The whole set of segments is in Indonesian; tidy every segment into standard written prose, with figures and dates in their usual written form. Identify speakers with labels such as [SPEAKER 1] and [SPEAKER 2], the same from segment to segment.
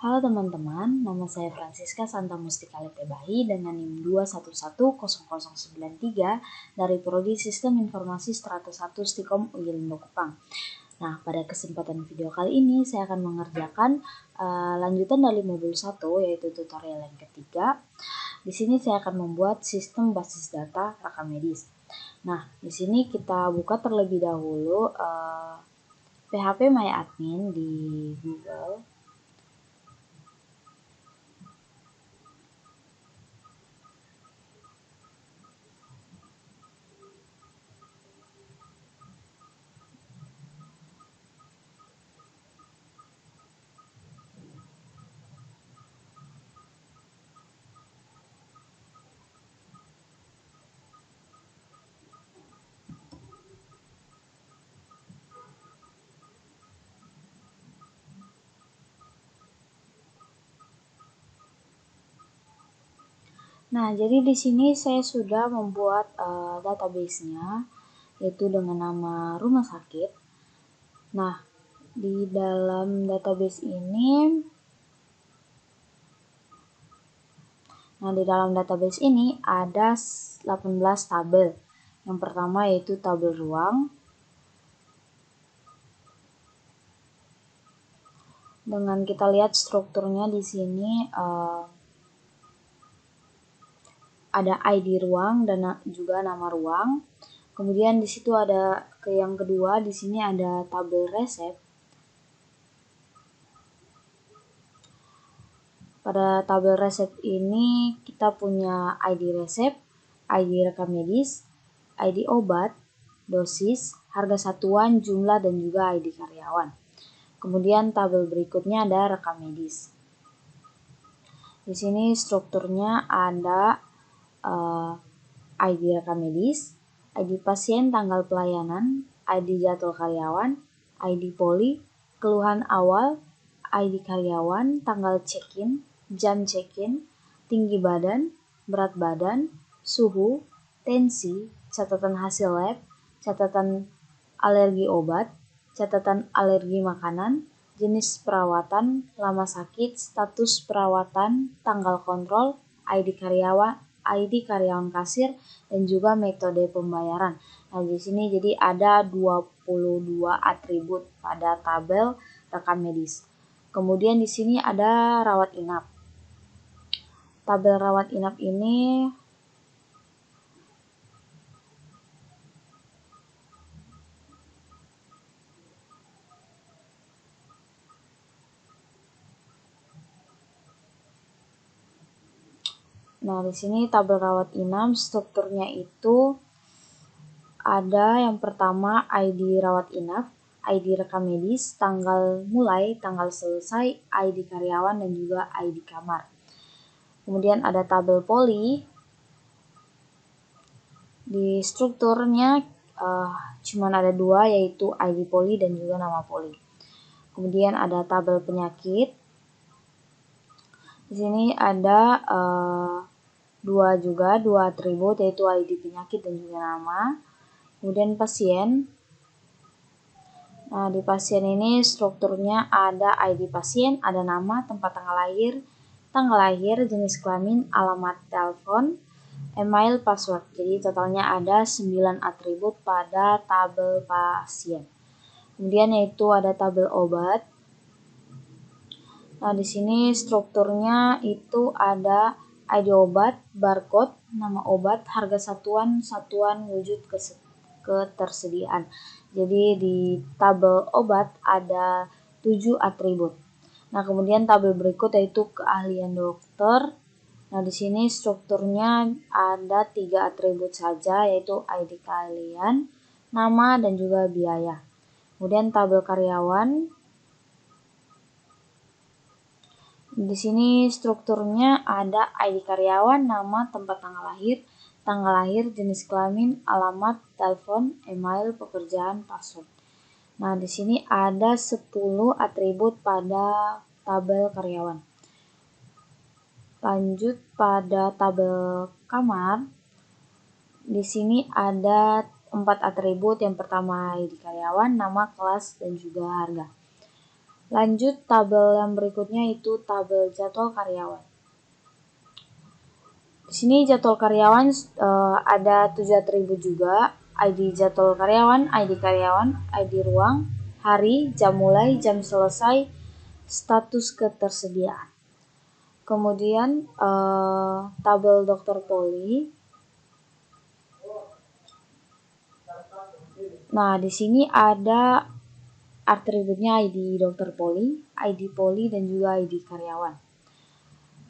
[SPEAKER 1] Halo teman-teman, nama saya Francisca Santa Mustika Letebahi dengan NIM 2110093 dari Prodi Sistem Informasi Strata 1 Stikom UI Lindo Kupang. Nah, pada kesempatan video kali ini saya akan mengerjakan lanjutan dari modul 1 yaitu tutorial yang ketiga. Di sini saya akan membuat sistem basis data rekam medis. Nah, di sini kita buka terlebih dahulu PHP MyAdmin di Google. Nah, jadi di sini saya sudah membuat database-nya, yaitu dengan nama rumah sakit. Nah, di dalam database ini ada 18 tabel. Yang pertama yaitu tabel ruang. Dengan kita lihat strukturnya di sini ada ID ruang dan juga nama ruang. Kemudian di situ ada yang kedua, di sini ada tabel resep. Pada tabel resep ini kita punya ID resep, ID rekam medis, ID obat, dosis, harga satuan, jumlah, dan juga ID karyawan. Kemudian tabel berikutnya ada rekam medis. Di sini strukturnya ada ID rekam medis, ID pasien, tanggal pelayanan, ID jadwal karyawan, ID poli, keluhan awal, ID karyawan, tanggal check-in, jam check-in, tinggi badan, berat badan, suhu, tensi, catatan hasil lab, catatan alergi obat, catatan alergi makanan, jenis perawatan, lama sakit, status perawatan, tanggal kontrol, ID karyawan kasir, dan juga metode pembayaran. Nah, di sini jadi ada 22 atribut pada tabel rekam medis. Kemudian di sini ada rawat inap. Tabel rawat inap ini di sini tabel rawat inap strukturnya itu ada yang pertama ID rawat inap, ID rekam medis, tanggal mulai, tanggal selesai, ID karyawan, dan juga ID kamar. Kemudian ada tabel poli. Di strukturnya cuma ada dua, yaitu ID poli dan juga nama poli. Kemudian ada tabel penyakit. Di sini ada dua atribut, yaitu ID penyakit dan juga nama. Kemudian pasien. Nah, di pasien ini strukturnya ada ID pasien, ada nama, tempat tanggal lahir, jenis kelamin, alamat telepon, email, password. Jadi totalnya ada 9 atribut pada tabel pasien. Kemudian yaitu ada tabel obat. Nah, di sini strukturnya itu ada ID obat, barcode, nama obat, harga satuan wujud ketersediaan. Jadi di tabel obat ada 7 atribut. Nah, kemudian tabel berikut yaitu keahlian dokter. Nah, di sini strukturnya ada 3 atribut saja, yaitu ID keahlian, nama, dan juga biaya. Kemudian tabel karyawan. Di sini strukturnya ada ID karyawan, nama, tempat tanggal lahir, jenis kelamin, alamat, telepon, email, pekerjaan, password. Nah, di sini ada 10 atribut pada tabel karyawan. Lanjut pada tabel kamar. Di sini ada 4 atribut. Yang pertama ID karyawan, nama, kelas, dan juga harga. Lanjut tabel yang berikutnya itu tabel jadwal karyawan. Di sini jadwal karyawan ada 7 atribut juga, ID jadwal karyawan, ID ruang, hari, jam mulai, jam selesai, status ketersediaan. Kemudian tabel dokter poli. Nah, di sini ada atributnya ID dokter poli, ID poli, dan juga ID karyawan.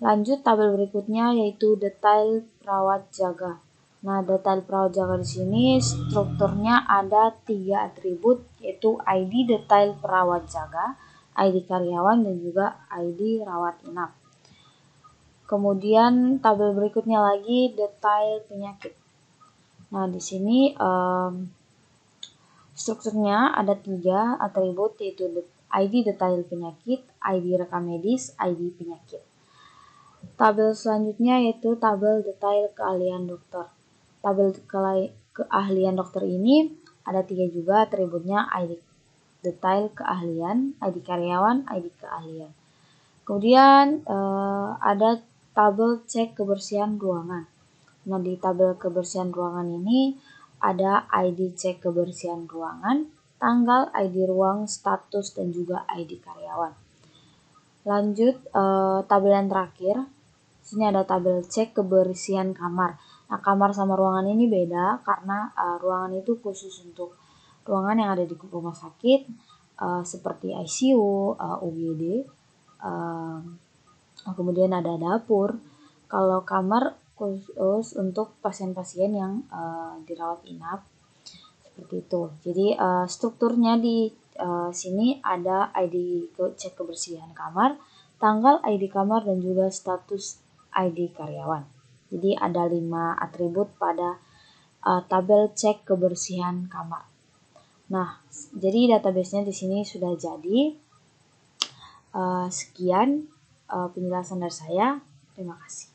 [SPEAKER 1] Lanjut tabel berikutnya yaitu detail perawat jaga. Nah, detail perawat jaga di sini strukturnya ada 3 atribut yaitu ID detail perawat jaga, ID karyawan, dan juga ID rawat inap. Kemudian tabel berikutnya lagi detail penyakit. Nah, di sini strukturnya ada 3 atribut yaitu ID detail penyakit, ID rekam medis, ID penyakit. Tabel selanjutnya yaitu tabel detail keahlian dokter. Tabel keahlian dokter ini ada 3 juga atributnya, ID detail keahlian, ID karyawan, ID keahlian. Kemudian ada tabel cek kebersihan ruangan. Nah, di tabel kebersihan ruangan ini ada ID cek kebersihan ruangan, tanggal, ID ruang, status, dan juga ID karyawan. Lanjut tabel yang terakhir. Sini ada tabel cek kebersihan kamar. Nah, kamar sama ruangan ini beda karena ruangan itu khusus untuk ruangan yang ada di rumah sakit seperti ICU, UGD, kemudian ada dapur. Kalau kamar khusus untuk pasien-pasien yang dirawat inap seperti itu. Jadi strukturnya di sini ada ID cek kebersihan kamar, tanggal ID kamar, dan juga status ID karyawan. Jadi ada 5 atribut pada tabel cek kebersihan kamar. Nah, jadi database-nya di sini sudah jadi. Sekian penjelasan dari saya. Terima kasih.